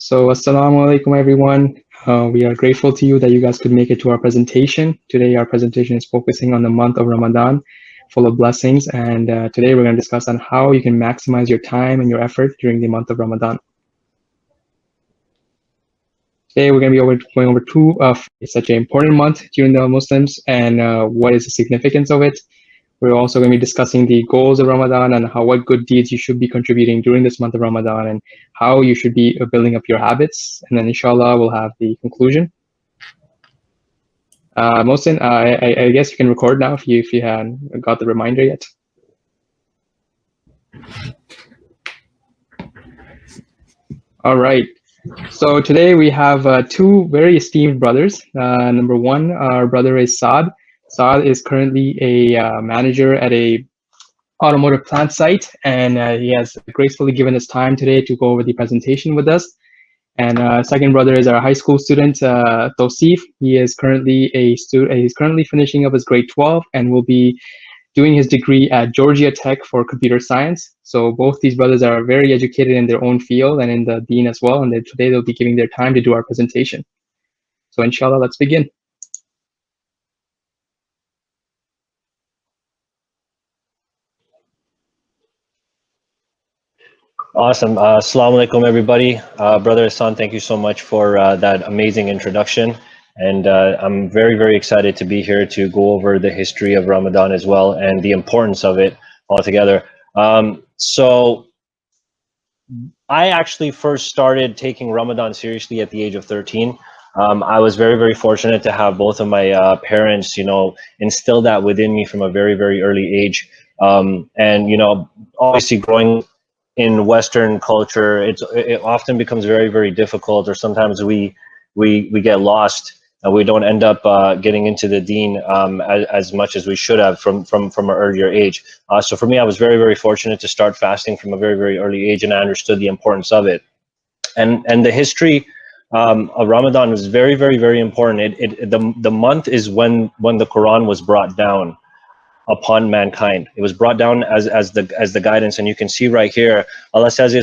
So, assalamu alaikum, everyone. We are grateful to you that you guys could make it to our presentation. Today, our presentation is focusing on the month of Ramadan, full of blessings. And today, we're going to discuss on how you can maximize your time and your effort during the month of Ramadan. Today, we're going to be going over it's such an important month during the Muslims and what is the significance of it. We're also going to be discussing the goals of Ramadan and what good deeds you should be contributing during this month of Ramadan and how you should be building up your habits. And then inshallah, we'll have the conclusion. Mohsin, I guess you can record now if you hadn't got the reminder yet. All right. So today we have two very esteemed brothers. Number one, our brother is Saad. Saad is currently a manager at a automotive plant site, and he has gracefully given us time today to go over the presentation with us. And second brother is our high school student, Tosif. He is currently he's currently finishing up his grade 12 and will be doing his degree at Georgia Tech for computer science. So both these brothers are very educated in their own field and in the deen as well. And today they'll be giving their time to do our presentation. So inshallah, let's begin. Awesome. Assalamu alaikum, everybody. Brother Hassan, thank you so much for that amazing introduction. And I'm very, very excited to be here to go over the history of Ramadan as well and the importance of it altogether. So I actually first started taking Ramadan seriously at the age of 13. I was very, very fortunate to have both of my parents, instill that within me from a very, very early age. And, obviously growing in Western culture, it often becomes very, very difficult, or sometimes we get lost and we don't end up getting into the deen as much as we should have from an earlier age. So for me, I was very, very fortunate to start fasting from a very, very early age, and I understood the importance of it. And the history of Ramadan was very, very, very important. The month is when the Quran was brought down upon mankind. It was brought down as the guidance, and you can see right here, Allah says it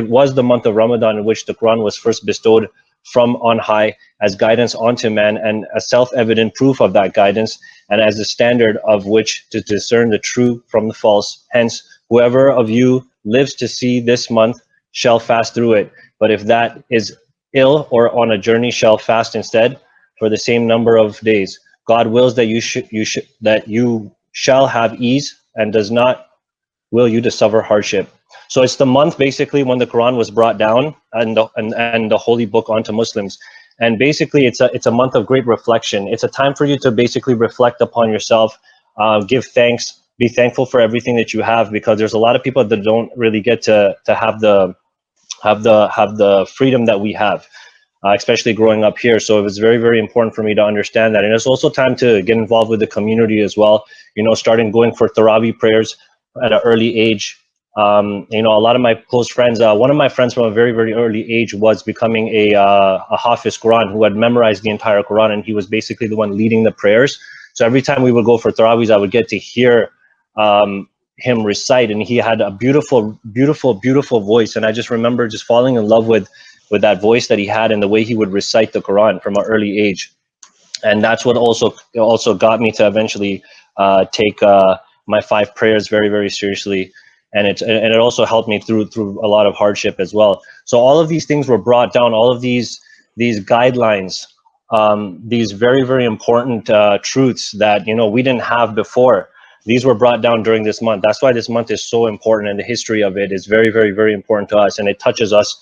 was the month of Ramadan in which the Quran was first bestowed from on high as guidance onto man, and a self-evident proof of that guidance, and as a standard of which to discern the true from the false. Hence, whoever of you lives to see this month shall fast through it, but if that is ill or on a journey, shall fast instead for the same number of days. God wills that you shall have ease, and does not will you to suffer hardship. So it's the month basically when the Quran was brought down and the holy book onto Muslims. And basically it's a month of great reflection. It's a time for you to basically reflect upon yourself, give thanks, be thankful for everything that you have, because there's a lot of people that don't really get to have the freedom that we have. Especially growing up here. So it was very, very important for me to understand that. And it's also time to get involved with the community as well, starting going for Taraweeh prayers at an early age. A lot of my close friends, one of my friends from a very, very early age was becoming a Hafiz Quran, who had memorized the entire Quran, and he was basically the one leading the prayers. So every time we would go for Taraweehs, I would get to hear him recite, and he had a beautiful, beautiful, beautiful voice. And I just remember just falling in love with that voice that he had and the way he would recite the Quran from an early age. And that's what also got me to eventually take my 5 prayers very, very seriously. And it also helped me through a lot of hardship as well. So all of these things were brought down, all of these guidelines, these very, very important truths that, we didn't have before. These were brought down during this month. That's why this month is so important, and the history of it is very, very, very important to us, and it touches us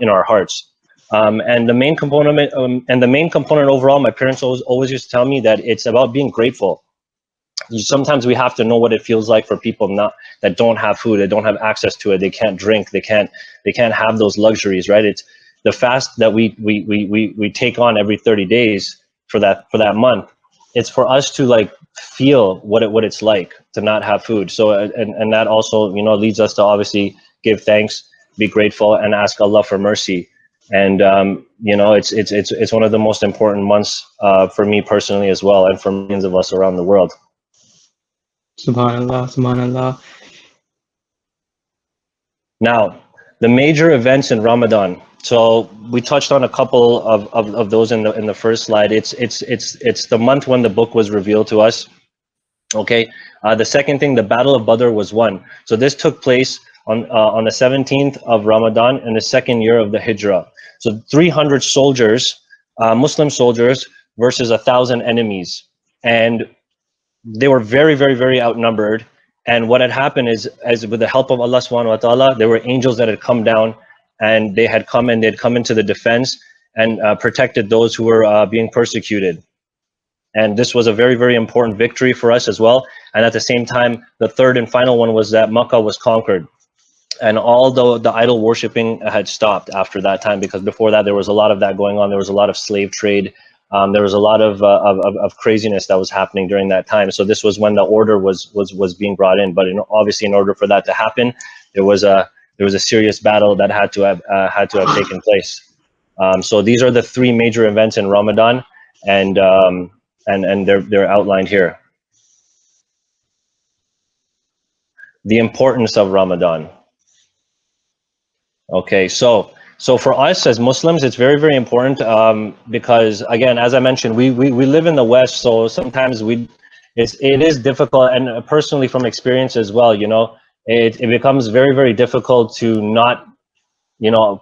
in our hearts. And the main component overall, my parents always used to tell me that it's about being grateful. Sometimes we have to know what it feels like for people that don't have food, that don't have access to it, they can't drink, they can't have those luxuries, right? It's the fast that we take on every 30 days for that month. It's for us to feel what it's like to not have food. So and that also leads us to obviously give thanks, be grateful, and ask Allah for mercy. And it's one of the most important months for me personally as well, and for millions of us around the world. Subhanallah, subhanallah. Now, the major events in Ramadan. So we touched on a couple of those in the first slide. It's the month when the book was revealed to us. Okay. The second thing, the Battle of Badr was won. So this took place on the 17th of Ramadan in the second year of the Hijrah. So 300 soldiers, Muslim soldiers, versus 1,000 enemies, and they were very, very, very outnumbered. And what had happened is, as with the help of Allah subhanahu wa ta'ala, there were angels that had come down, and they'd come into the defense and protected those who were being persecuted. And this was a very, very important victory for us as well. And at the same time, the third and final one was that Makkah was conquered. And all the idol worshipping had stopped after that time, because before that there was a lot of that going on. There was a lot of slave trade. There was a lot of craziness that was happening during that time. So this was when the order was being brought in. But obviously, in order for that to happen, there was a serious battle that had to have taken place. So these are the three major events in Ramadan, and they're outlined here. The importance of Ramadan. Okay, so for us as Muslims, it's very, very important, because again, as I mentioned, we live in the West, so sometimes it is difficult, and personally from experience as well, it becomes very, very difficult to not,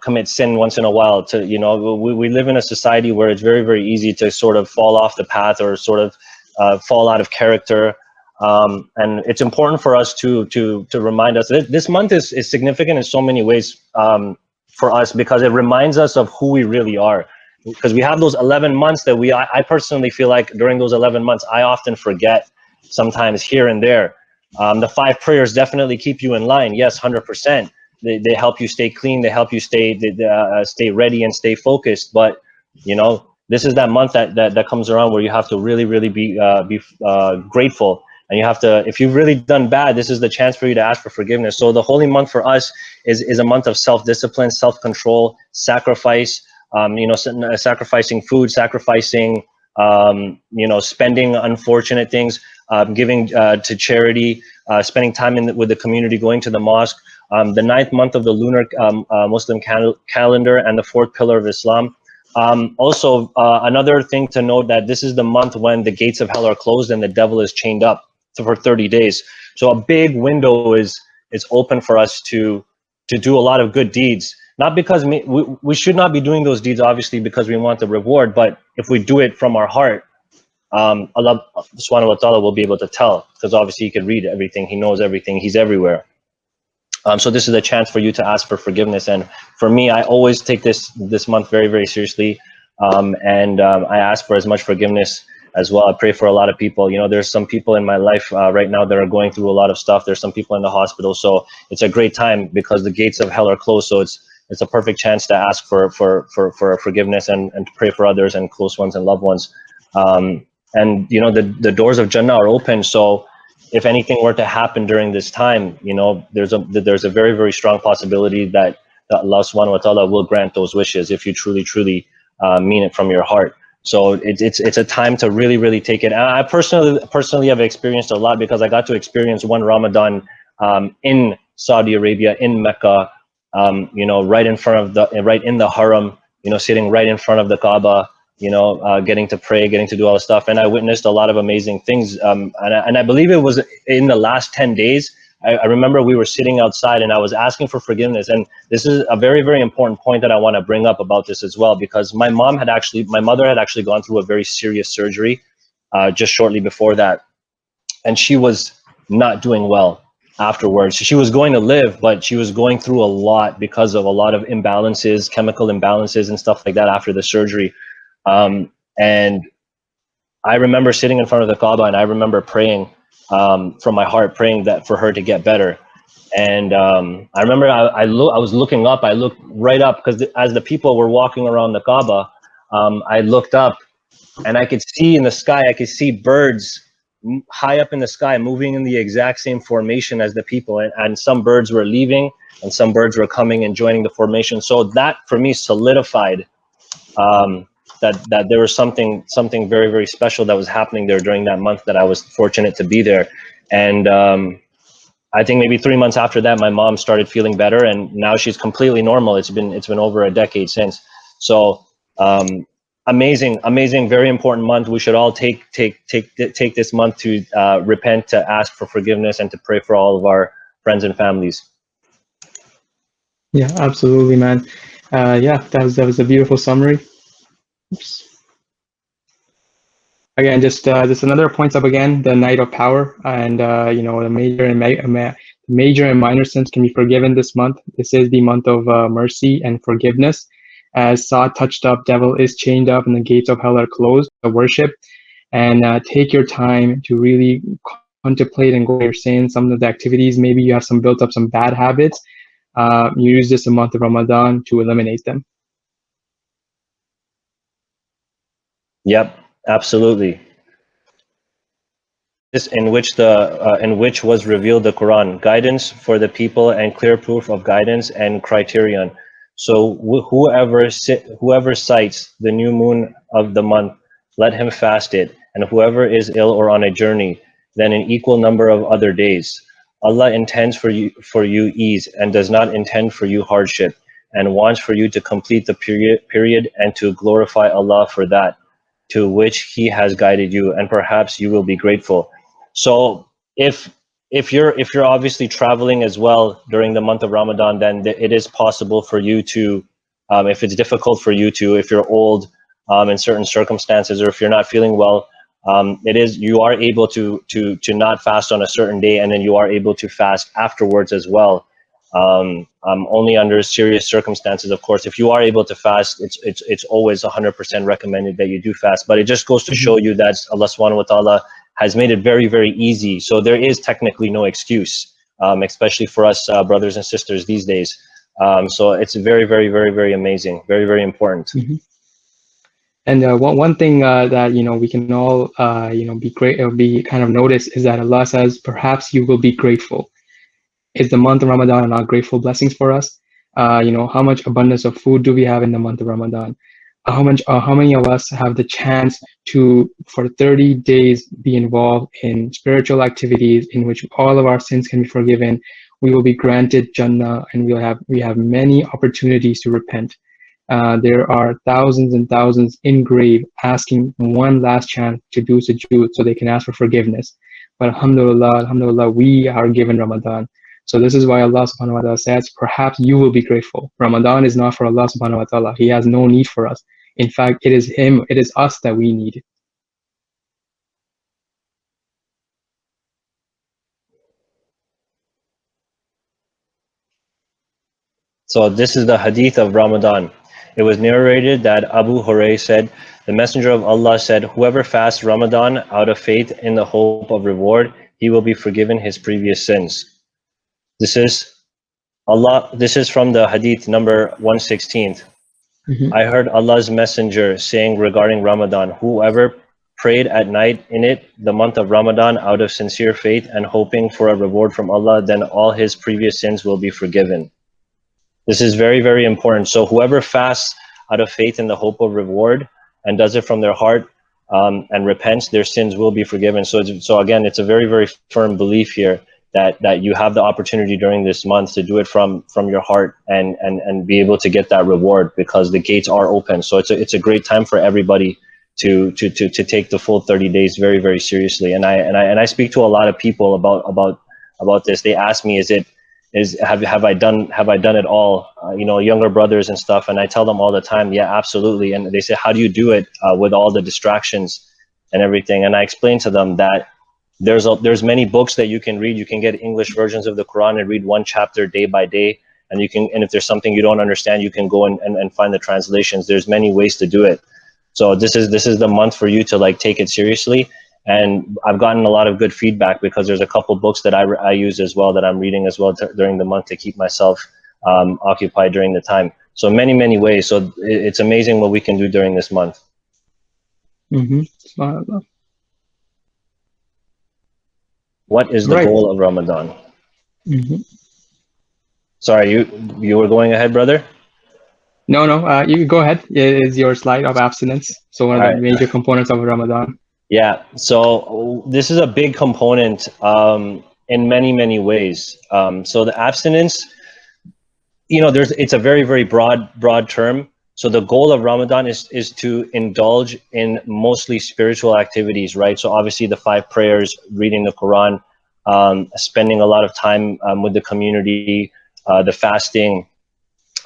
commit sin once in a while. We live in a society where it's very, very easy to sort of fall off the path, or sort of fall out of character. And it's important for us to remind us that this month is significant in so many ways for us, because it reminds us of who we really are. Because we have those 11 months that I personally feel like during those 11 months, I often forget sometimes here and there. The 5 prayers definitely keep you in line. Yes, 100%. They help you stay clean. They help you stay ready and stay focused. But, this is that month that comes around where you have to really, really be grateful. And you have to, if you've really done bad, this is the chance for you to ask for forgiveness. So the holy month for us is a month of self-discipline, self-control, sacrifice, sacrificing food, sacrificing, spending unfortunate things, giving to charity, spending time with the community, going to the mosque. The 9th month of the lunar Muslim calendar, and the 4th pillar of Islam. Also, another thing to note, that this is the month when the gates of hell are closed and the devil is chained up for 30 days. So a big window is open for us to do a lot of good deeds. Not because we should not be doing those deeds, obviously, because we want the reward, but if we do it from our heart, Allah subhanahu wa ta'ala will be able to tell, because obviously he can read everything, he knows everything, he's everywhere. So this is a chance for you to ask for forgiveness. And for me, I always take this month very, very seriously. And I ask for as much forgiveness as well. I pray for a lot of people. There's some people in my life right now that are going through a lot of stuff. There's some people in the hospital. So it's a great time, because the gates of hell are closed. So it's a perfect chance to ask for forgiveness, and to pray for others and close ones and loved ones. And the doors of Jannah are open. So if anything were to happen during this time, there's a very, very strong possibility that Allah subhanahu wa ta'ala will grant those wishes, if you truly, truly mean it from your heart. So it's a time to really, really take it. And I personally have experienced a lot, because I got to experience one Ramadan in Saudi Arabia, in Mecca, right in the Haram, sitting right in front of the Kaaba, getting to pray, getting to do all this stuff. And I witnessed a lot of amazing things. And I believe it was in the last 10 days. I remember we were sitting outside, and I was asking for forgiveness. And this is a very, very important point that I want to bring up about this as well, because my mother had actually gone through a very serious surgery just shortly before that. And she was not doing well afterwards. She was going to live, but she was going through a lot because of a lot of imbalances, chemical imbalances and stuff like that after the surgery. And I remember sitting in front of the Kaaba, and I remember praying from my heart, praying that for her to get better. And I remember I was looking up. I looked right up, because as the people were walking around the Kaaba, I looked up, and I could see in the sky, I could see birds high up in the sky moving in the exact same formation as the people. And some birds were leaving, and some birds were coming and joining the formation. So that for me solidified that there was something very, very special that was happening there during that month, that I was fortunate to be there. And I think maybe 3 months after that, my mom started feeling better, and now she's completely normal. It's been over a decade since. So amazing, very important month. We should all take this month to repent, to ask for forgiveness, and to pray for all of our friends and families. Yeah, absolutely, man. Yeah, that was a beautiful summary. Oops. Again, just another points up again, the night of power, and the major and minor sins can be forgiven this month. This is the month of mercy and forgiveness. As Saad touched up, devil is chained up and the gates of hell are closed to worship. And take your time to really contemplate and go over your sins, some of the activities. Maybe you have built up some bad habits. Use this month of Ramadan to eliminate them. Yep, absolutely. This in which was revealed the Quran, guidance for the people and clear proof of guidance and criterion. So whoever cites the new moon of the month, let him fast it, and whoever is ill or on a journey, then an equal number of other days. Allah intends for you ease and does not intend for you hardship, and wants for you to complete the period and to glorify Allah for that to which He has guided you, and perhaps you will be grateful. So if you're obviously traveling as well during the month of Ramadan, then it is possible for you to, if it's difficult for you to, if you're old in certain circumstances, or if you're not feeling well, you are able to not fast on a certain day, and then you are able to fast afterwards as well. Only under serious circumstances, of course. If you are able to fast, it's always 100% recommended that you do fast. But it just goes to show you that Allah subhanahu wa ta'ala has made it very, very easy. So there is technically no excuse, especially for us brothers and sisters these days. So it's very, very, very, very amazing, very, very important. And one thing that we can all be kind of notice is that Allah says, perhaps you will be grateful. Is the month of Ramadan not grateful blessings for us? How much abundance of food do we have in the month of Ramadan? How many of us have the chance to, for 30 days, be involved in spiritual activities in which all of our sins can be forgiven? We will be granted Jannah, and we have many opportunities to repent. There are thousands and thousands in grave asking one last chance to do sujood so they can ask for forgiveness. But alhamdulillah, we are given Ramadan. So this is why Allah subhanahu wa ta'ala says, perhaps you will be grateful. Ramadan is not for Allah subhanahu wa ta'ala. He has no need for us. In fact, it is Him, it is us that we need. So this is the Hadith of Ramadan. It was narrated that Abu Hurairah said, the Messenger of Allah said, whoever fasts Ramadan out of faith in the hope of reward, he will be forgiven his previous sins. This is from the Hadith number 116. I heard Allah's Messenger saying regarding Ramadan, whoever prayed at night in it, the month of Ramadan, out of sincere faith and hoping for a reward from Allah, then all his previous sins will be forgiven. This is very, very important. So whoever fasts out of faith in the hope of reward and does it from their heart and repents, their sins will be forgiven. So again, it's a very, very firm belief here that you have the opportunity during this month to do it from your heart and be able to get that reward, because the gates are open. So it's a great time for everybody to take the full 30 days very, very seriously. And I speak to a lot of people about this. They ask me, have I done it all? Younger brothers and stuff. And I tell them all the time, yeah, absolutely. And they say, how do you do it with all the distractions and everything? And I explain to them that there's many books that you can read. You can get English versions of the Quran and read one chapter day by day. And if there's something you don't understand, you can go and find the translations. There's many ways to do it. So this is the month for you to take it seriously. And I've gotten a lot of good feedback, because there's a couple books that I use as well, that I'm reading as well during the month to keep myself occupied during the time. So many, many ways. So it's amazing what we can do during this month. What is the goal of Ramadan? Sorry, you were going ahead, brother? No, you go ahead. It is your slide of abstinence. So one of the major components of Ramadan. Yeah, so this is a big component. in many ways. So the abstinence, it's a very broad term. So the goal of Ramadan is to indulge in mostly spiritual activities, right? So obviously the 5 prayers, reading the Quran, spending a lot of time with the community, the fasting,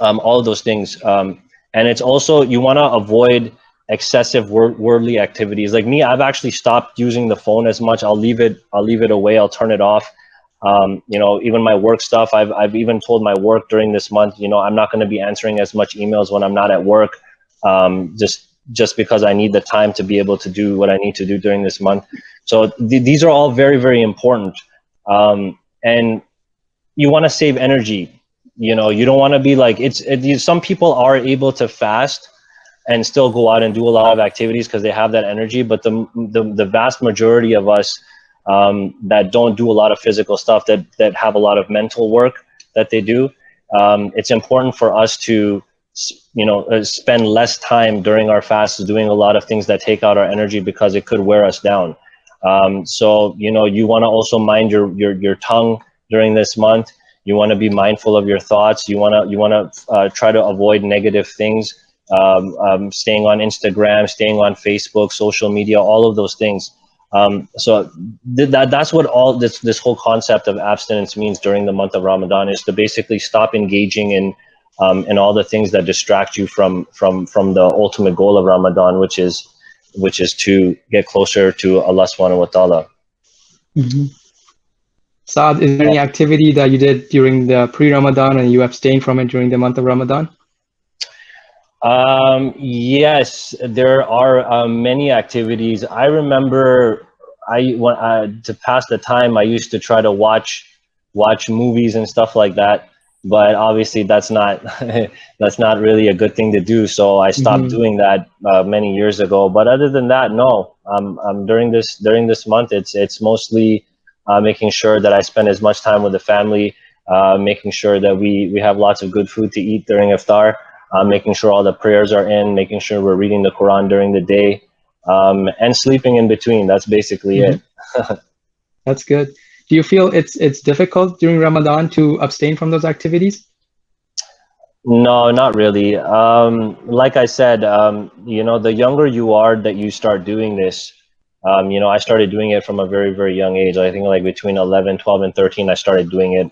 all of those things. And it's also, you want to avoid excessive worldly activities. Like me, I've actually stopped using the phone as much. I'll leave it away. I'll turn it off. Even my work stuff, I've even told my work during this month, I'm not going to be answering as much emails when I'm not at work, just because I need the time to be able to do what I need to do during this month. So these are all very important. And you want to save energy. You don't want to be like, some people are able to fast and still go out and do a lot of activities because they have that energy, but the vast majority of us that don't do a lot of physical stuff, that have a lot of mental work that they do, it's important for us to spend less time during our fasts doing a lot of things that take out our energy, because it could wear us down. So you want to also mind your tongue during this month. You want to be mindful of your thoughts. You want to try to avoid negative things, staying on Instagram, staying on Facebook, social media, all of those things. So that's what all this whole concept of abstinence means during the month of Ramadan, is to basically stop engaging in all the things that distract you from the ultimate goal of Ramadan, which is to get closer to Allah subhanahu wa ta'ala. Mm-hmm. Saad, is there any activity that you did during the pre-Ramadan and you abstained from it during the month of Ramadan? Yes, there are many activities. I remember to pass the time, I used to try to watch movies and stuff like that. But obviously that's not that's not really a good thing to do. So I stopped doing that many years ago. But other than that, no. During this month, it's mostly making sure that I spend as much time with the family, making sure that we have lots of good food to eat during iftar, making sure all the prayers are in, making sure we're reading the Quran during the day, and sleeping in between. That's basically it. That's good. Do you feel it's difficult during Ramadan to abstain from those activities? No, not really. Like I said, the younger you are that you start doing this, I started doing it from a very young age. I think like between 11, 12, and 13, I started doing it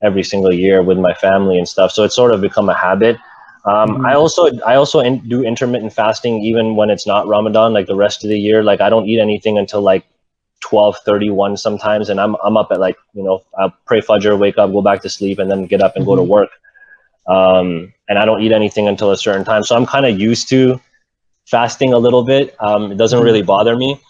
every single year with my family and stuff. So it's sort of become a habit. I also do intermittent fasting even when it's not Ramadan, like the rest of the year. Like I don't eat anything until like 12:31 sometimes, and I'm up at like, I'll pray Fajr, wake up, go back to sleep, and then get up and go to work. And I don't eat anything until a certain time. So I'm kind of used to fasting a little bit. It doesn't really bother me.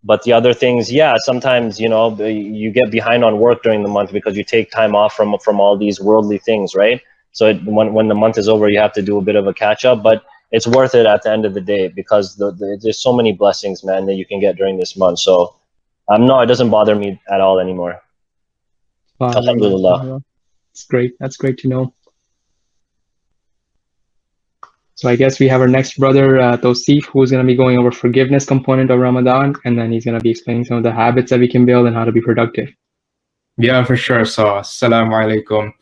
But the other things, yeah, sometimes, you get behind on work during the month because you take time off from all these worldly things, right? So when the month is over, you have to do a bit of a catch up, but it's worth it at the end of the day, because there's so many blessings, man, that you can get during this month. So no, it doesn't bother me at all anymore. Alhamdulillah. That's great. That's great to know. So I guess we have our next brother, Tosif, who's going to be going over forgiveness component of Ramadan, and then he's going to be explaining some of the habits that we can build and how to be productive. Yeah, for sure. So, assalamu alaikum.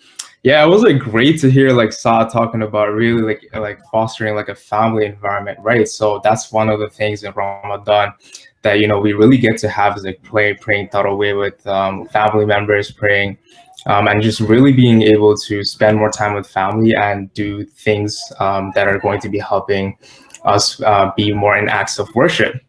Yeah, it was like great to hear like Saad talking about really like fostering like a family environment, right? So that's one of the things in Ramadan that we really get to have, is like praying Tarawih with family members, praying, and just really being able to spend more time with family and do things that are going to be helping us be more in acts of worship.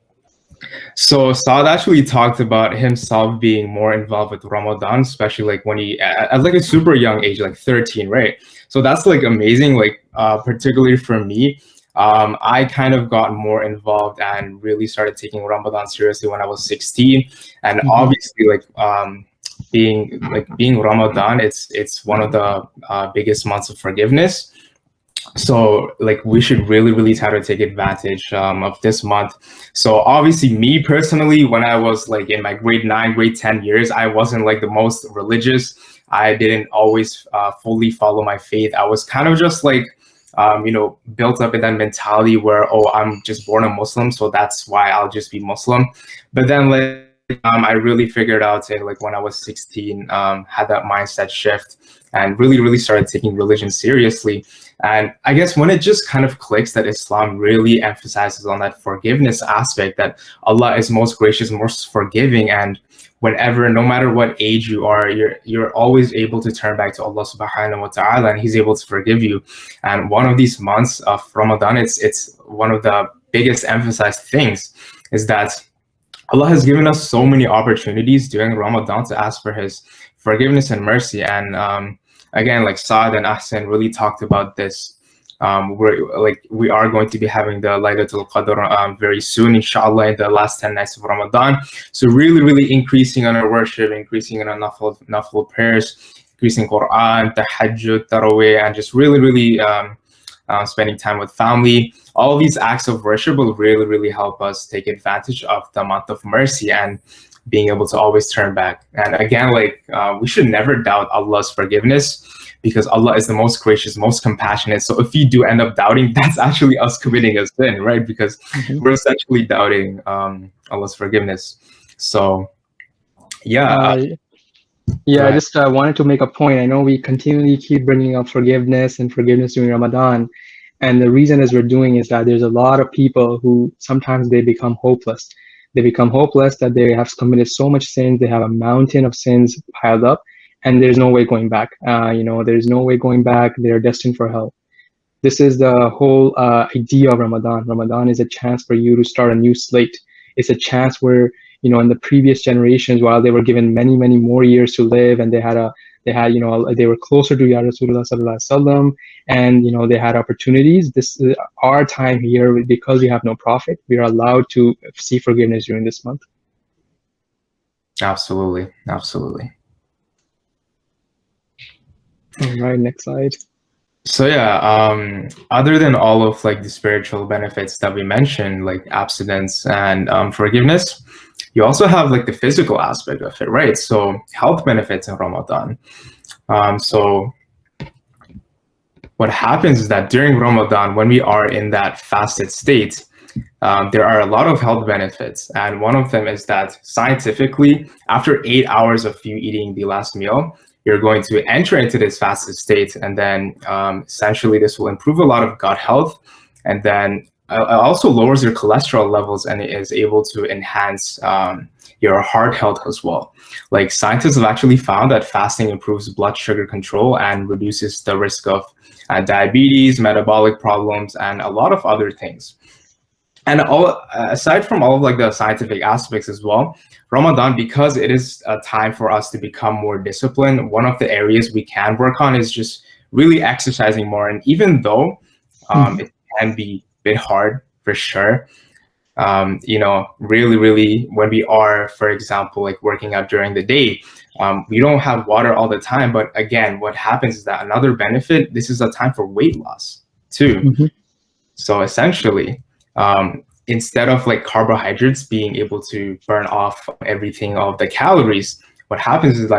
So Saad actually talked about himself being more involved with Ramadan, especially like when he at like a super young age, like 13, right? So that's like amazing. Like particularly for me, I kind of got more involved and really started taking Ramadan seriously when I was 16. And obviously, like being Ramadan, it's one of the biggest months of forgiveness. So like we should really try to take advantage of this month. So obviously me personally, when I was like in my grade 9, grade 10 years, I wasn't like the most religious. I didn't always fully follow my faith. I was kind of just like, built up in that mentality where, oh, I'm just born a Muslim, so that's why I'll just be Muslim. But then like I really figured out it like when I was 16, had that mindset shift and really started taking religion seriously. And I guess when it just kind of clicks that Islam really emphasizes on that forgiveness aspect, that Allah is most gracious, most forgiving, and whenever, no matter what age you are, you're always able to turn back to Allah subhanahu wa ta'ala, and He's able to forgive you. And one of these months of Ramadan, it's one of the biggest emphasized things is that Allah has given us so many opportunities during Ramadan to ask for His forgiveness and mercy. And again, like Saad and Ahsan really talked about this. We are going to be having the Laylatul Qadr very soon, inshallah, in the last 10 nights of Ramadan. So really increasing on our worship, increasing on our nafil prayers, increasing Quran, tahajjud, tarawih, and just really spending time with family. All of these acts of worship will really help us take advantage of the month of mercy and being able to always turn back. And again, we should never doubt Allah's forgiveness, because Allah is the most gracious, most compassionate. So if you do end up doubting, that's actually us committing a sin, right? Because we're essentially doubting Allah's forgiveness. So yeah. I just wanted to make a point. I know we continually keep bringing up forgiveness during Ramadan. And the reason as we're doing is that there's a lot of people who sometimes they become hopeless. They become hopeless that they have committed so much sins. They have a mountain of sins piled up, and there's no way going back. There's no way going back. They're destined for hell. This is the whole idea of Ramadan. Ramadan is a chance for you to start a new slate. It's a chance where, in the previous generations, while they were given many more years to live, and they were closer to Ya Rasulullah sallallahu alaihi wasallam, and they had opportunities. This is our time here, because we have no prophet. We are allowed to see forgiveness during this month. Absolutely. All right, next slide. So yeah, other than all of the spiritual benefits that we mentioned, like abstinence and forgiveness, you also have the physical aspect of it, right? So health benefits in Ramadan. So what happens is that during Ramadan, when we are in that fasted state, there are a lot of health benefits. And one of them is that scientifically, after 8 hours of you eating the last meal, you're going to enter into this fasted state. And then essentially this will improve a lot of gut health. And then it also lowers your cholesterol levels, and it is able to enhance your heart health as well. Scientists have actually found that fasting improves blood sugar control and reduces the risk of diabetes, metabolic problems, and a lot of other things. And aside from all of the scientific aspects as well, Ramadan, because it is a time for us to become more disciplined, one of the areas we can work on is just really exercising more. And even though it can be a bit hard for sure, really when we are, for example, working out during the day, we don't have water all the time. But again, what happens is that another benefit, this is a time for weight loss too. So essentially, instead of carbohydrates being able to burn off everything of the calories, what happens is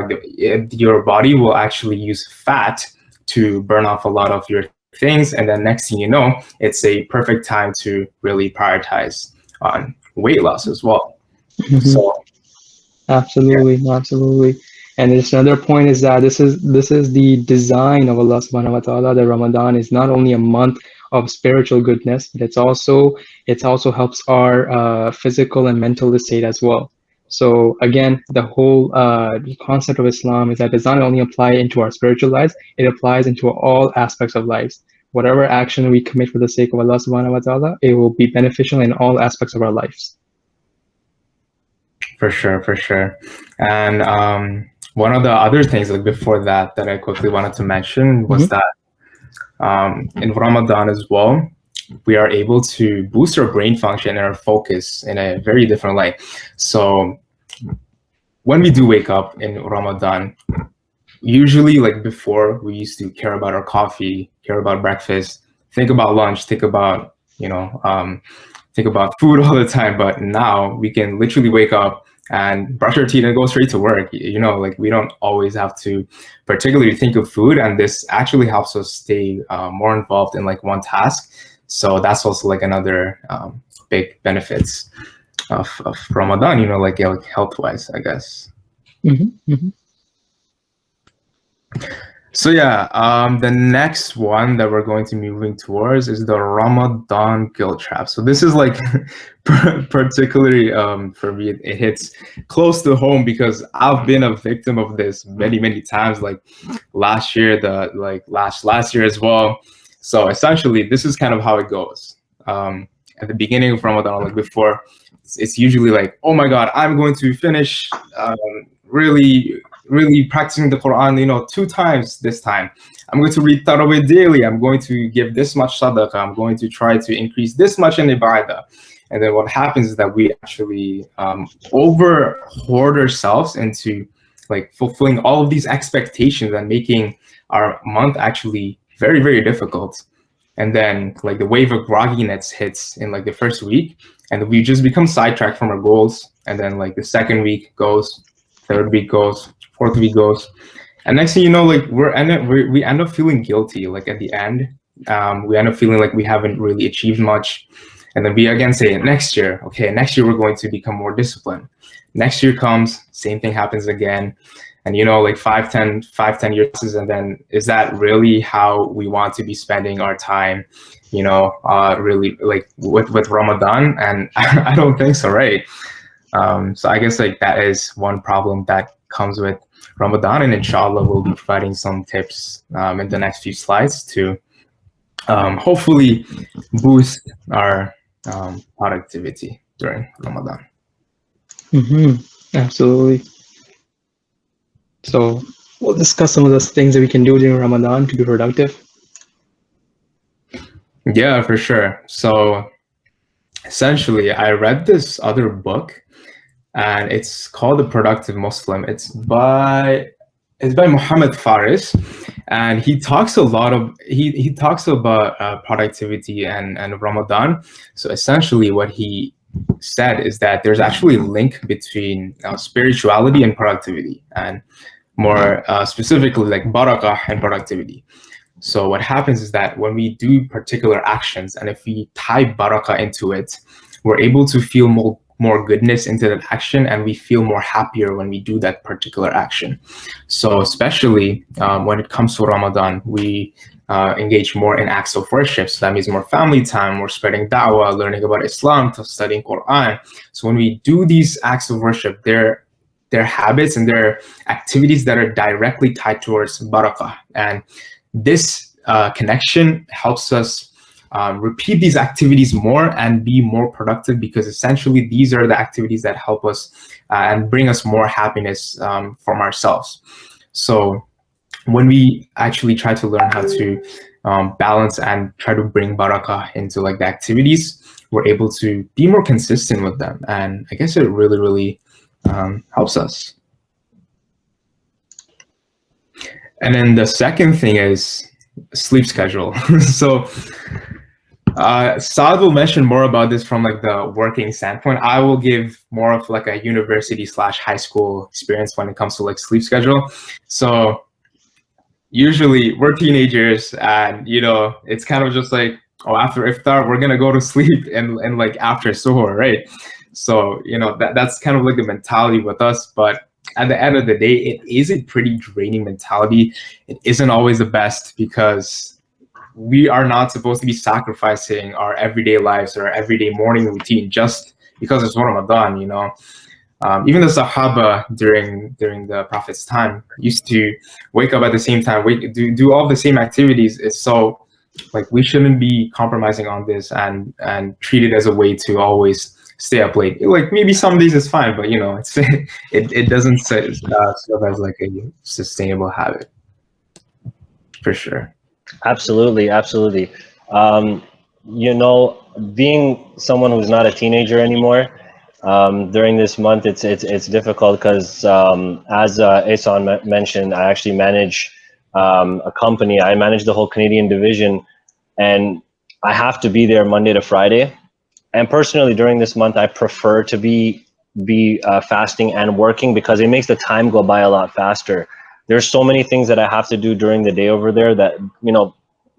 your body will actually use fat to burn off a lot of your things, and then next thing you know, it's a perfect time to really prioritize on weight loss as well. So absolutely. And there's another point is that this is the design of Allah subhanahu wa ta'ala, that Ramadan is not only a month of spiritual goodness, but it also helps our physical and mental state as well. So again, the whole concept of Islam is that it does not only apply into our spiritual lives, it applies into all aspects of lives. Whatever action we commit for the sake of Allah subhanahu wa ta'ala, it will be beneficial in all aspects of our lives. For sure. And one of the other things before that I quickly wanted to mention was that in Ramadan as well, we are able to boost our brain function and our focus in a very different light. So when we do wake up in Ramadan, usually before, we used to care about our coffee, care about breakfast, think about lunch, think about food all the time. But now we can literally wake up and brush our teeth and go straight to work. We don't always have to particularly think of food, and this actually helps us stay more involved in one task. So that's also another big benefits. of Ramadan, you know, like, yeah, like health wise, I guess. So yeah, the next one that we're going to be moving towards is the Ramadan guilt trap. So this is like particularly for me, it hits close to home because I've been a victim of this many times. Like last year, last year as well. So essentially, this is kind of how it goes. At the beginning of Ramadan, like before, it's usually like, oh my God, I'm going to finish really practicing the Quran, you know, 2 times this time. I'm going to read Tarawih daily. I'm going to give this much sadaqah. I'm going to try to increase this much in ibadah. And then what happens is that we actually over hoard ourselves into like fulfilling all of these expectations and making our month actually very difficult. And then like the wave of grogginess hits in like the first week, and we just become sidetracked from our goals. And then like the second week goes, third week goes, fourth week goes, and next thing you know, like we end up feeling guilty. Like at the end, we end up feeling like we haven't really achieved much. And then we again say, next year, okay, next year we're going to become more disciplined. Next year comes, same thing happens again. And you know, like 5-10 years, and then is that really how we want to be spending our time? You know, really like with Ramadan? And I don't think so, right? So I guess like that is one problem that comes with Ramadan, and inshallah we'll be providing some tips in the next few slides to hopefully boost our productivity during Ramadan. Absolutely. So we'll discuss some of those things that we can do during Ramadan to be productive. Yeah, for sure. So essentially, I read this other book, and it's called The Productive Muslim. It's by Muhammad Faris, and he talks a lot of he talks about productivity and Ramadan. So essentially, what he said is that there's actually a link between spirituality and productivity, and more specifically like barakah and productivity. So what happens is that when we do particular actions, and if we tie barakah into it, we're able to feel more goodness into that action, and we feel more happier when we do that particular action. So especially when it comes to Ramadan, we engage more in acts of worship. So that means more family time, more spreading da'wah, learning about Islam, studying Quran. So when we do these acts of worship, they're habits and their activities that are directly tied towards barakah. And this connection helps us repeat these activities more and be more productive, because essentially these are the activities that help us and bring us more happiness from ourselves. So when we actually try to learn how to balance and try to bring barakah into like the activities, we're able to be more consistent with them. And I guess it really helps us. And then the second thing is sleep schedule. So Saad will mention more about this from like the working standpoint. I will give more of like a university/high school experience when it comes to like sleep schedule. So usually we're teenagers, and you know, it's kind of just like, oh, after iftar we're gonna go to sleep, and like after suhoor, right? So you know, that's kind of like the mentality with us. But at the end of the day, it is a pretty draining mentality. It isn't always the best, because we are not supposed to be sacrificing our everyday lives or our everyday morning routine just because it's Ramadan, you know. Even the Sahaba during the Prophet's time used to wake up at the same time, do all the same activities. So like we shouldn't be compromising on this and treat it as a way to always stay up late. Like maybe some days it's fine, but you know, it doesn't serve as like a sustainable habit, for sure. Absolutely. You know, being someone who's not a teenager anymore, during this month, it's difficult because as Ehsan mentioned, I actually manage a company. I manage the whole Canadian division, and I have to be there Monday to Friday. And personally, during this month, I prefer to be fasting and working, because it makes the time go by a lot faster. There's so many things that I have to do during the day over there that, you know,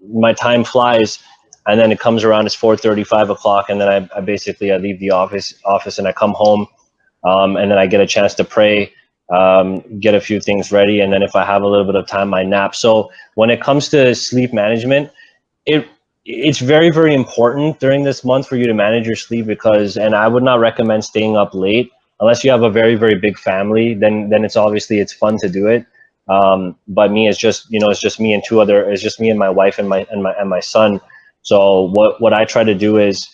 my time flies. and then it comes around, it's 4:30, 5 o'clock, and then I basically I leave the office and I come home, and then I get a chance to pray, get a few things ready, and then if I have a little bit of time, I nap. So when it comes to sleep management, it's very, very important during this month for you to manage your sleep, because, and I would not recommend staying up late unless you have a very, very big family. Then it's obviously it's fun to do it. But me, it's just, it's just me and it's just me and my wife and my son. So what I try to do is,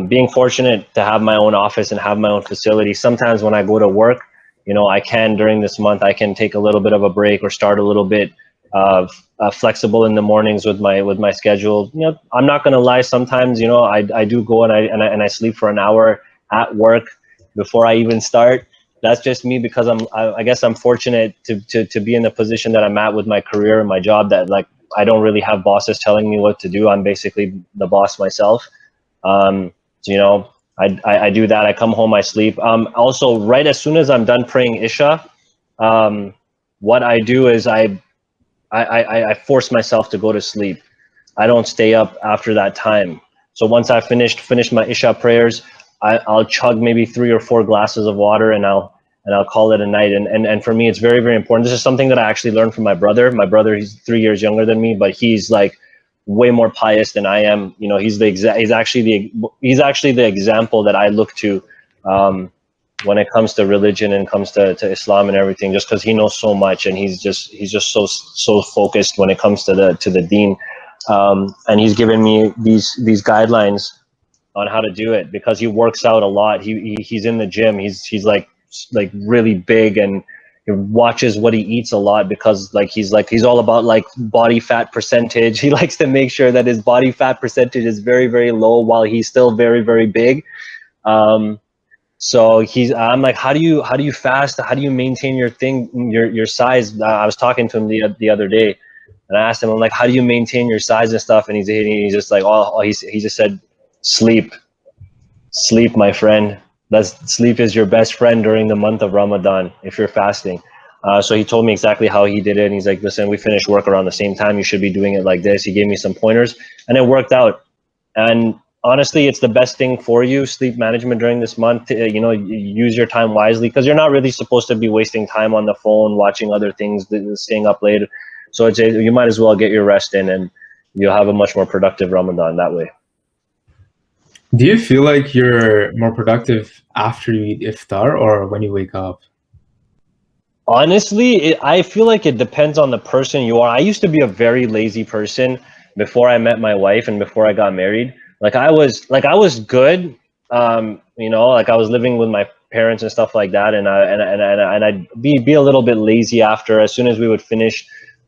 being fortunate to have my own office and have my own facility. Sometimes when I go to work, I can, during this month, I can take a little bit of a break or start a little bit flexible in the mornings with my schedule. I'm not gonna lie. Sometimes, I do go and I sleep for an hour at work before I even start. That's just me, because I guess I'm fortunate to be in the position that I'm at with my career and my job, that like I don't really have bosses telling me what to do. I'm basically the boss myself. I do that. I come home, I sleep. Also, right as soon as I'm done praying Isha, what I do is I force myself to go to sleep. I don't stay up after that time. So once I finish my Isha prayers, I'll chug maybe 3 or 4 glasses of water, and I'll call it a night. And for me, it's very, very important. This is something that I actually learned from my brother. My brother, he's 3 years younger than me, but he's like way more pious than I am. He's actually the example that I look to when it comes to religion and comes to Islam and everything, just because he knows so much, and he's just so focused when it comes to the deen. And he's given me these guidelines on how to do it, because he works out a lot. He's in the gym. He's like really big, and he watches what he eats a lot, because he's all about like body fat percentage. He likes to make sure that his body fat percentage is very, very low while he's still very, very big. So I'm like, how do you fast? How do you maintain your size? I was talking to him the other day, and I asked him, I'm like, how do you maintain your size and stuff? And he's just like, he just said, sleep, my friend. Sleep is your best friend during the month of Ramadan if you're fasting. So he told me exactly how he did it. And he's like, listen, we finish work around the same time. You should be doing it like this. He gave me some pointers, and it worked out. And honestly, it's the best thing for you, sleep management during this month. Use your time wisely, because you're not really supposed to be wasting time on the phone, watching other things, staying up late. So you might as well get your rest in, and you'll have a much more productive Ramadan that way. Do you feel like you're more productive after you eat iftar or when you wake up? Honestly, I feel like it depends on the person you are. I used to be a very lazy person before I met my wife and before I got married. I was good, like I was living with my parents and stuff like that, and I'd be a little bit lazy after. As soon as we would finish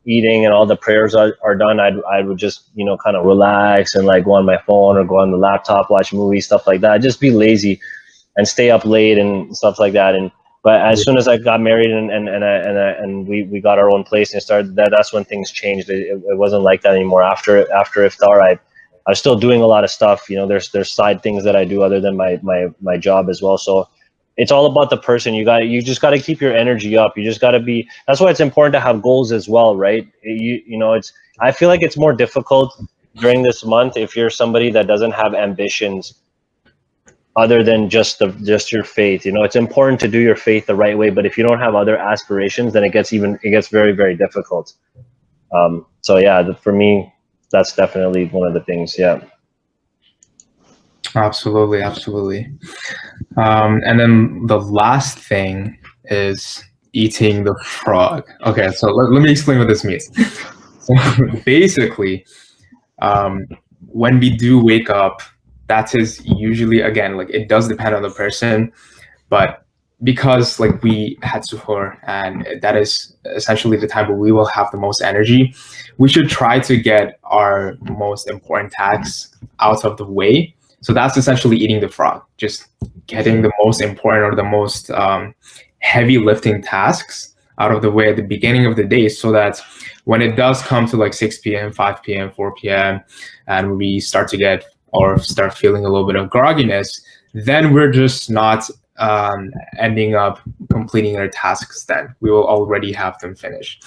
eating and all the prayers are done, I would just kind of relax and like go on my phone or go on the laptop, watch movies, stuff like that. I'd just be lazy and stay up late and stuff like that. But as soon as I got married and we got our own place and started that's when things changed. It wasn't like that anymore. After iftar, I was still doing a lot of stuff. There's side things that I do other than my job as well. So it's all about the person. You just got to keep your energy up. You just got to be. That's why it's important to have goals as well, right? I feel like it's more difficult during this month if you're somebody that doesn't have ambitions other than just your faith. It's important to do your faith the right way, but if you don't have other aspirations, then it gets very, very difficult. So yeah, for me, that's definitely one of the things. Yeah. Absolutely. And then the last thing is eating the frog. Okay, so let me explain what this means. So basically, when we do wake up, that is usually, again, like it does depend on the person, but because like we had suhoor and that is essentially the time where we will have the most energy, we should try to get our most important tasks out of the way. So that's essentially eating the frog, just getting the most important or the most heavy lifting tasks out of the way at the beginning of the day, so that when it does come to like 6 p.m., 5 p.m., 4 p.m., and we start feeling a little bit of grogginess, then we're just not ending up completing our tasks. Then we will already have them finished.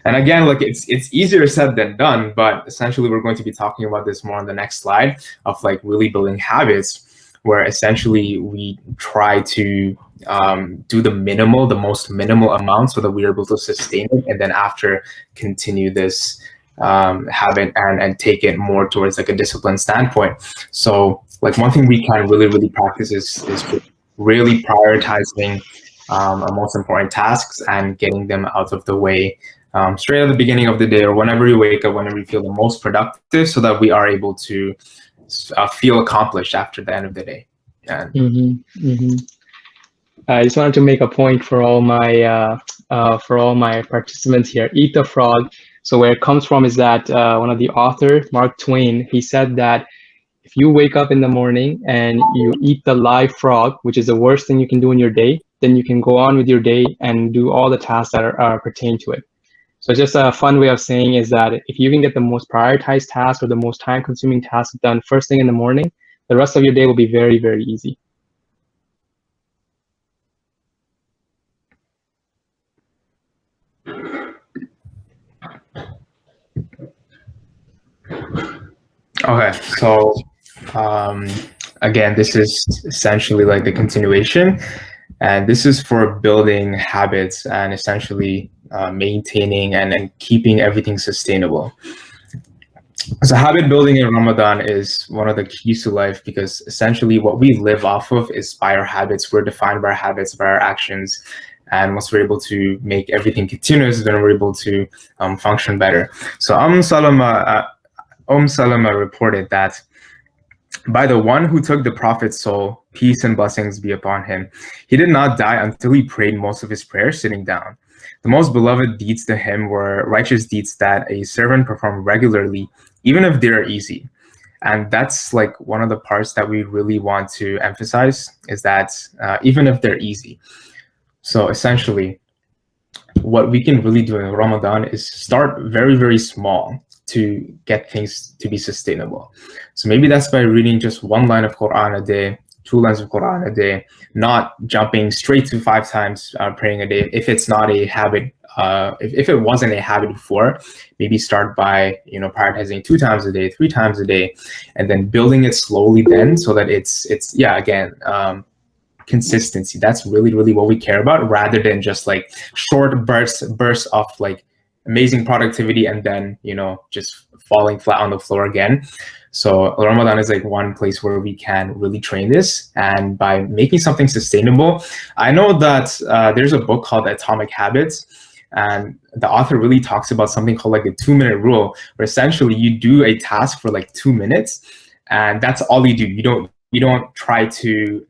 And again, like it's easier said than done, but essentially we're going to be talking about this more on the next slide of like really building habits, where essentially we try to do the most minimal amount so that we're able to sustain it, and then after continue this habit and take it more towards like a discipline standpoint. So like one thing we can really practice is really prioritizing our most important tasks and getting them out of the way straight at the beginning of the day, or whenever you wake up, whenever you feel the most productive, so that we are able to feel accomplished after the end of the day. I just wanted to make a point for all my participants here. Eat the frog. So where it comes from is that one of the author, Mark Twain, he said that if you wake up in the morning and you eat the live frog, which is the worst thing you can do in your day, then you can go on with your day and do all the tasks that are pertain to it. So just a fun way of saying is that if you can get the most prioritized task or the most time-consuming task done first thing in the morning, the rest of your day will be very, very easy. Okay, so again, this is essentially like the continuation, and this is for building habits and essentially maintaining and keeping everything sustainable. So habit building in Ramadan is one of the keys to life, because essentially what we live off of is by our habits. We're defined by our habits, by our actions. And once we're able to make everything continuous, then we're able to function better. So Salama reported that by the one who took the Prophet's soul, peace and blessings be upon him, he did not die until he prayed most of his prayers sitting down. The most beloved deeds to him were righteous deeds that a servant performed regularly, even if they're easy. And that's like one of the parts that we really want to emphasize, is that even if they're easy. So essentially, what we can really do in Ramadan is start very, very small to get things to be sustainable. So maybe that's by reading just one line of Quran a day, 2 lines of Quran a day, not jumping straight to 5 times praying a day. If it's not a habit, if it wasn't a habit before, maybe start by prioritizing 2 times a day, 3 times a day, and then building it slowly then, so that it's consistency. That's really what we care about, rather than just like short bursts of like amazing productivity and then just falling flat on the floor again. So Ramadan is like one place where we can really train this, and by making something sustainable. I know that there's a book called Atomic Habits, and the author really talks about something called like the 2-minute rule, where essentially you do a task for like 2 minutes, and that's all you do. You don't try to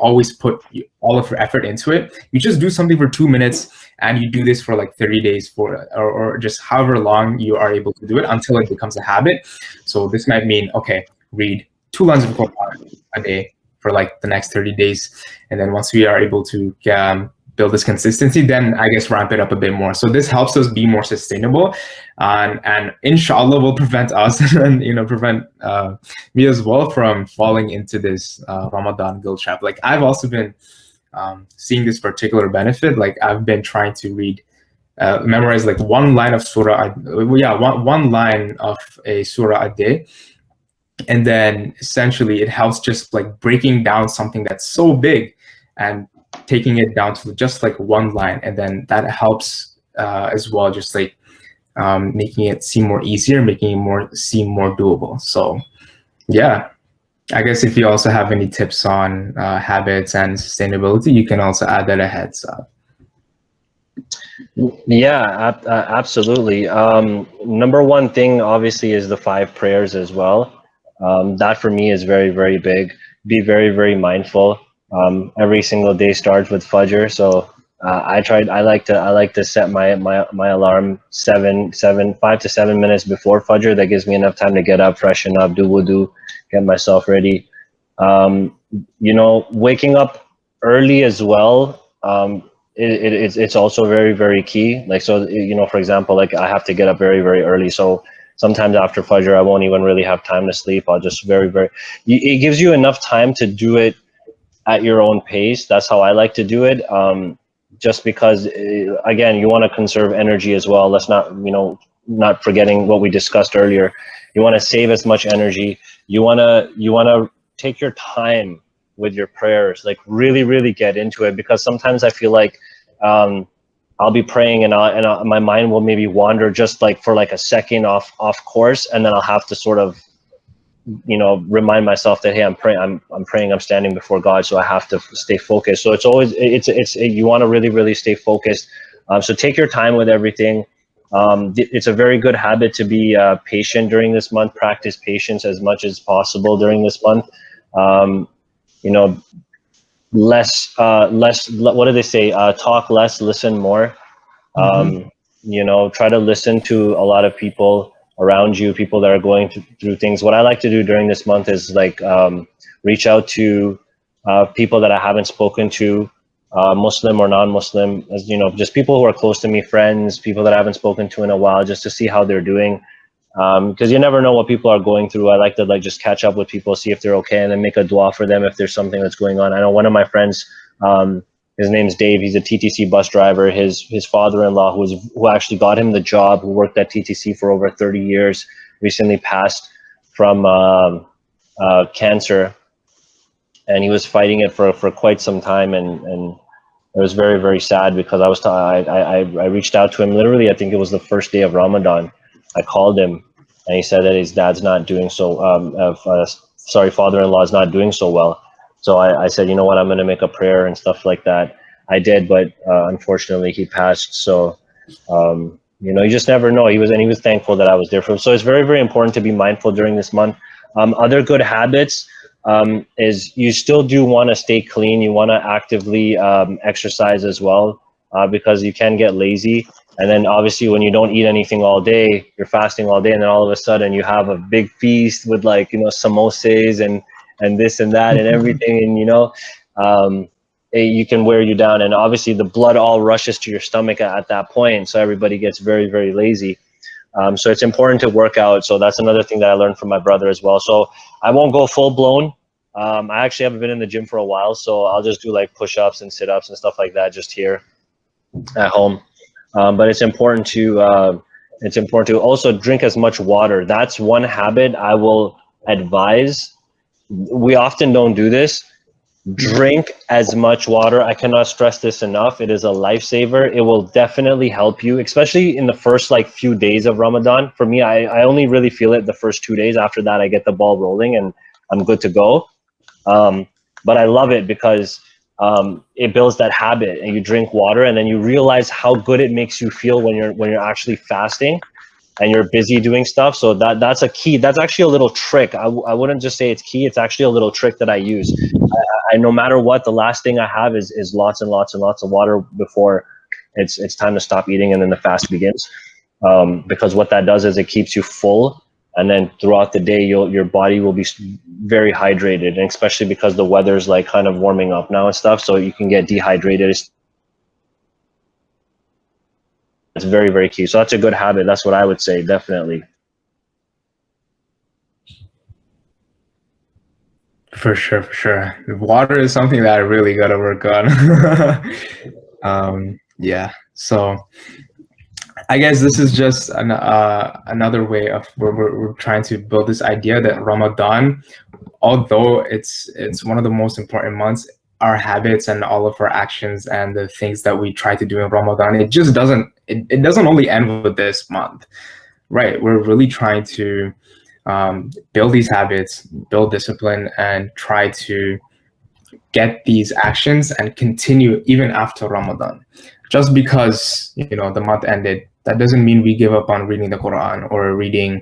always put all of your effort into it. You just do something for 2 minutes, and you do this for like 30 days or just however long you are able to do it until it becomes a habit. So this might mean, okay, read 2 lines of Quran a day for like the next 30 days. And then once we are able to build this consistency, then I guess ramp it up a bit more. So this helps us be more sustainable, and inshallah will prevent us and prevent me as well from falling into this Ramadan guilt trap. Like I've also been seeing this particular benefit. Like I've been trying to memorize like one line of surah, one line of a surah a day. And then essentially it helps just like breaking down something that's so big and taking it down to just like one line. And then that helps as well, just like making it seem more easier, making it seem more doable. So yeah, I guess if you also have any tips on habits and sustainability, you can also add that ahead. So. Yeah, absolutely. Number one thing obviously is the 5 prayers as well. That for me is very, very big. Be very, very mindful. Every single day starts with Fajr, so I like to set my alarm 5 to 7 minutes before Fajr. That gives me enough time to get up, freshen up, do wudu, get myself ready. Waking up early as well. It's also very, very key. Like, so, for example, like I have to get up very, very early. So sometimes after Fajr, I won't even really have time to sleep. I'll just it gives you enough time to do it at your own pace. That's how I like to do it. just because, again, you want to conserve energy as well. Let's not, not forgetting what we discussed earlier. You want to save as much energy. You want to take your time with your prayers, like really, really get into it, because sometimes I feel like I'll be praying and my mind will maybe wander just like for like a second off course, and then I'll have to sort of, remind myself that, hey, I'm praying, I'm standing before God, so I have to stay focused. So it's always, you want to really, really stay focused. So take your time with everything. It's a very good habit to be patient during this month. Practice patience as much as possible during this month. Less, what do they say? Talk less, listen more. Try to listen to a lot of people around you, people that are going through things. What I like to do during this month is like reach out to people that I haven't spoken to, Muslim or non-Muslim, as just people who are close to me, friends, people that I haven't spoken to in a while, just to see how they're doing. Because you never know what people are going through. I like to just catch up with people, see if they're okay, and then make a dua for them if there's something that's going on. I know one of my friends, his name's Dave. He's a TTC bus driver. His father-in-law, who actually got him the job, who worked at TTC for over 30 years, recently passed from cancer, and he was fighting it for quite some time, and it was very, very sad, because I reached out to him literally. I think it was the first day of Ramadan. I called him, and he said that his dad's not doing father-in-law is not doing so well. So I said, you know what, I'm going to make a prayer and stuff like that. I did, but unfortunately he passed. So, you just never know. He was thankful that I was there for him. So it's very, very important to be mindful during this month. Other good habits is you still do want to stay clean. You want to actively exercise as well, because you can get lazy. And then obviously when you don't eat anything all day, you're fasting all day, and then all of a sudden you have a big feast with samosas and this and that and everything, and you can wear you down, and obviously the blood all rushes to your stomach at that point, so everybody gets very, very lazy. So it's important to work out. So that's another thing that I learned from my brother as well. So I won't go full blown. I actually haven't been in the gym for a while, so I'll just do like push-ups and sit-ups and stuff like that just here at home. But it's important to also drink as much water. That's one habit I will advise. We often don't do this. Drink as much water. I cannot stress this enough. It is a lifesaver. It will definitely help you, especially in the first few days of Ramadan. For me, I only really feel it the first 2 days. After that, I get the ball rolling and I'm good to go. But I love it because it builds that habit, and you drink water, and then you realize how good it makes you feel when you're actually fasting and you're busy doing stuff. So that's a key. That's actually a little trick. I wouldn't just say it's key. It's actually a little trick that I use. I no matter what, the last thing I have is lots and lots and lots of water before it's time to stop eating, and then the fast begins. Because what that does is it keeps you full, and then throughout the day, your body will be very hydrated, and especially because the weather's kind of warming up now and stuff, so you can get dehydrated. It's very, very key. So that's a good habit. That's what I would say, definitely. For sure. Water is something that I really got to work on. Yeah. So I guess this is just another way of where we're trying to build this idea that Ramadan, although it's one of the most important months, our habits and all of our actions and the things that we try to do in Ramadan, it just doesn't only end with this month, right? We're really trying to build these habits, build discipline, and try to get these actions and continue even after Ramadan. Just because the month ended, that doesn't mean we give up on reading the Quran or reading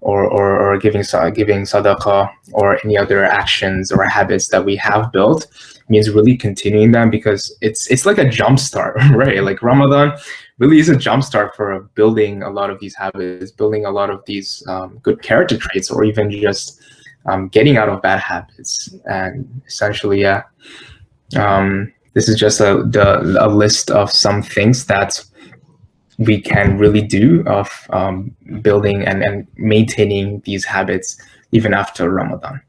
or giving sadaqah or any other actions or habits that we have built. It means really continuing them, because it's like a jump start, right? Like Ramadan really is a jump start for building a lot of these habits, building a lot of these good character traits, or even just getting out of bad habits. And essentially, this is just a list of some things that we can really do of building and maintaining these habits even after Ramadan.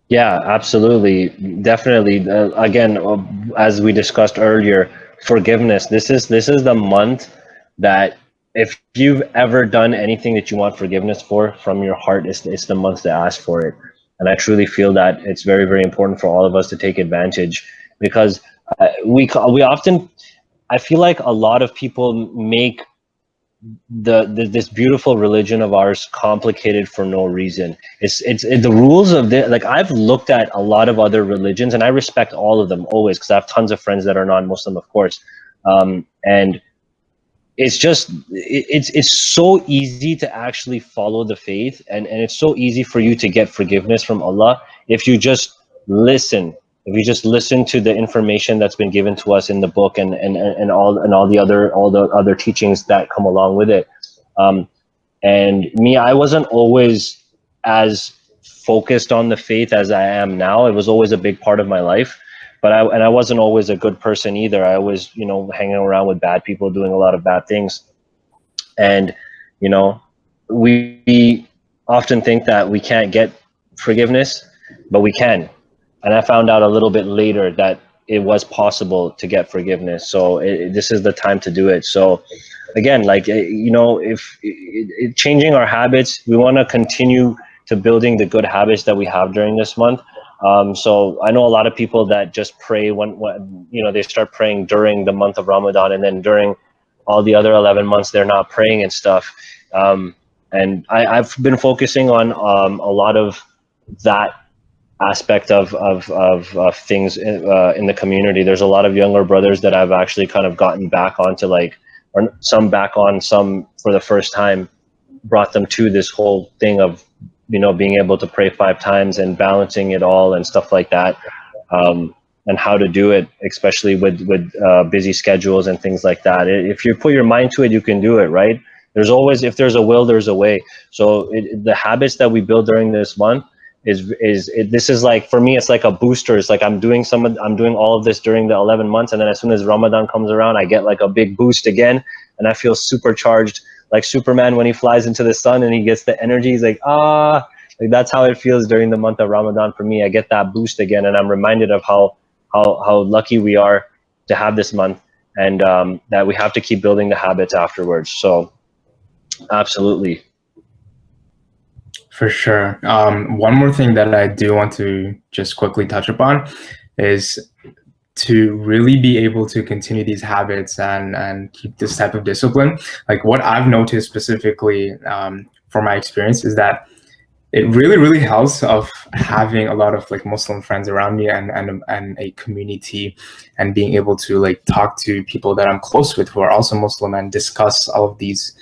Yeah, absolutely, definitely. Again, as we discussed earlier, forgiveness. This is the month that if you've ever done anything that you want forgiveness for from your heart, it's the month to ask for it. And I truly feel that it's very, very important for all of us to take advantage because we often, I feel like a lot of people make this beautiful religion of ours complicated for no reason. The rules of this, like I've looked at a lot of other religions and I respect all of them always because I have tons of friends that are non-Muslim, of course. And it's just it's so easy to actually follow the faith, and it's so easy for you to get forgiveness from Allah if you just listen, if you just listen to the information that's been given to us in the book and all the other teachings that come along with it. um, and me, I wasn't always as focused on the faith as I am now. It was always a big part of my life, but I wasn't always a good person either. I was, hanging around with bad people, doing a lot of bad things. And, you know, we often think that we can't get forgiveness, but we can. And I found out a little bit later that it was possible to get forgiveness. So this is the time to do it. So again, like, if changing our habits, we want to continue to building the good habits that we have during this month. So I know a lot of people that just pray when they start praying during the month of Ramadan, and then during all the other 11 months they're not praying and stuff. And I've been focusing on a lot of that aspect of things in the community. There's a lot of younger brothers that I've actually kind of gotten back onto, like, or some back on, some for the first time, brought them to this whole thing of being able to pray 5 times and balancing it all and stuff like that, and how to do it, especially with busy schedules and things like that. If you put your mind to it, you can do it, right? There's always, if there's a will, there's a way. So the habits that we build during this month this is like, for me, it's like a booster. It's like I'm doing all of this during the 11 months, and then as soon as Ramadan comes around, I get like a big boost again, and I feel supercharged, like Superman when he flies into the sun and he gets the energy. He's like, like that's how it feels during the month of Ramadan for me. I get that boost again, and I'm reminded of how lucky we are to have this month, and that we have to keep building the habits afterwards. So absolutely. For sure. One more thing that I do want to just quickly touch upon is to really be able to continue these habits and keep this type of discipline. Like what I've noticed specifically from my experience is that it really, really helps of having a lot of like Muslim friends around me and a community, and being able to like talk to people that I'm close with who are also Muslim and discuss all of these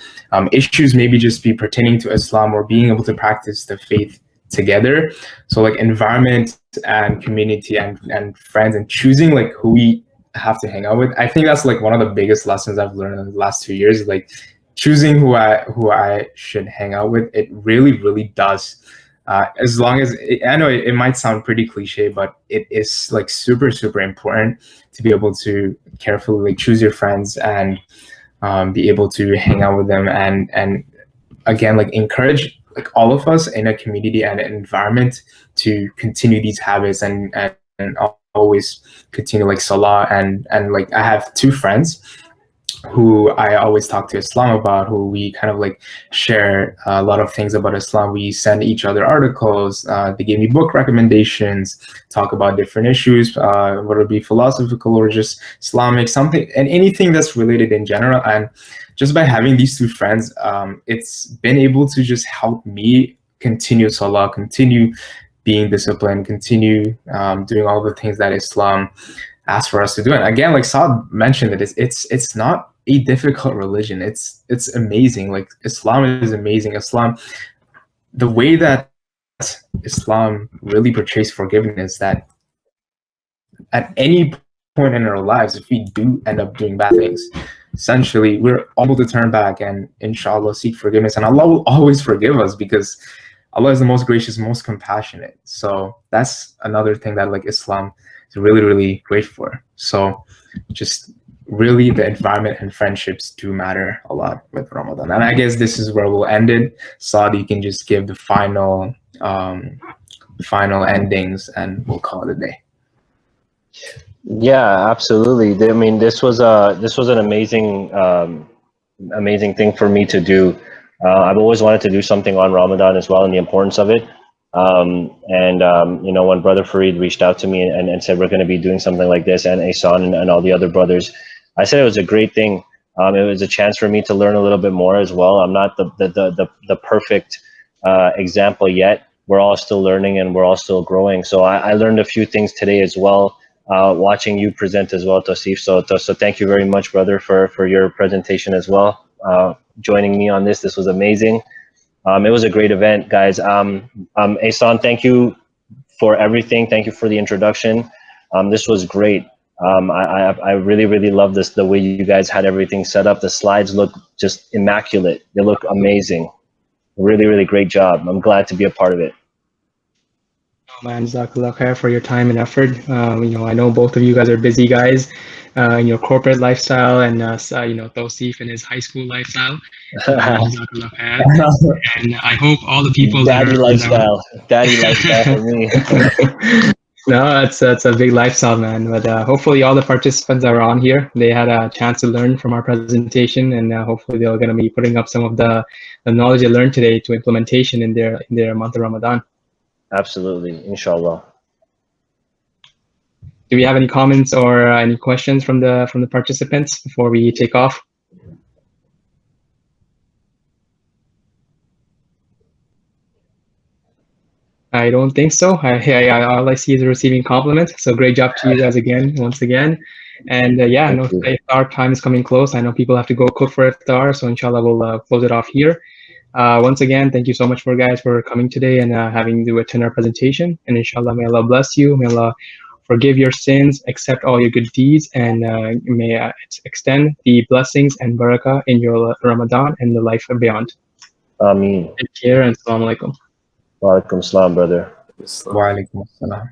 issues, maybe just be pertaining to Islam, or being able to practice the faith together. So like environment and community and friends, and choosing like who we have to hang out with. I think that's like one of the biggest lessons I've learned in the last 2 years, like choosing who I should hang out with. It really, really does. As long as I know it might sound pretty cliche, but it is like super, super important to be able to carefully like choose your friends and be able to hang out with them, and again, like encourage like all of us in a community and an environment to continue these habits and always continue like Salah, and like I have 2 friends who I always talk to Islam about, who we kind of like share a lot of things about Islam. We send each other articles. They gave me book recommendations, talk about different issues, whether it be philosophical or just Islamic, something, and anything that's related in general. And just by having these 2 friends, it's been able to just help me continue Salah, continue being disciplined, continue doing all the things that Islam asks for us to do. And again, like Saad mentioned, that it's not a difficult religion. It's amazing. Like Islam is amazing. Islam, the way that Islam really portrays forgiveness, that at any point in our lives, if we do end up doing bad things, essentially we're able to turn back and inshallah seek forgiveness, and Allah will always forgive us, because Allah is the most gracious, most compassionate. So that's another thing that like Islam is really, really great for. So just really the environment and friendships do matter a lot with Ramadan. And I guess this is where we'll end it. Saad, you can just give the final final endings, and we'll call it a day. Yeah, absolutely. I mean, this was an amazing amazing thing for me to do. I've always wanted to do something on Ramadan as well, and the importance of it. You know, when Brother Fareed reached out to me and said we're going to be doing something like this, and Ahsan and all the other brothers, I said it was a great thing. It was a chance for me to learn a little bit more as well. I'm not the perfect example yet. We're all still learning and we're all still growing. So I learned a few things today as well, watching you present as well, Tosif. So thank you very much, brother, for your presentation as well. Joining me on this. This was amazing. It was a great event, guys. Ahsan, thank you for everything. Thank you for the introduction. This was great. I really love this, the way you guys had everything set up. The slides look just immaculate. They look amazing. Really great job. I'm glad to be a part of it. Oh, man, Jazakallah khair for your time and effort. You know, I know both of you guys are busy guys in your corporate lifestyle, and you know, Tausif in his high school lifestyle. Jazakallah khair. And I hope all the people Daddy lifestyle for me. No, that's a big lifestyle, man. But hopefully all the participants that are on here, they had a chance to learn from our presentation, and hopefully they're going to be putting up some of the knowledge they learned today to implementation in their month of Ramadan. Absolutely, inshallah. Do we have any comments or any questions from the participants before we take off? I don't think so. All I see is receiving compliments. So great job to you guys again, once again. And yeah, I know iftar time is coming close. I know people have to go cook for iftar. So inshallah, we'll close it off here. Once again, thank you so much for guys for coming today and having to attend our presentation. And inshallah, may Allah bless you. May Allah forgive your sins, accept all your good deeds, and may extend the blessings and barakah in your Ramadan and the life beyond. Ameen. Take care and assalamu alaikum. Wa alaikum salam, brother. Wa alaikum assalam.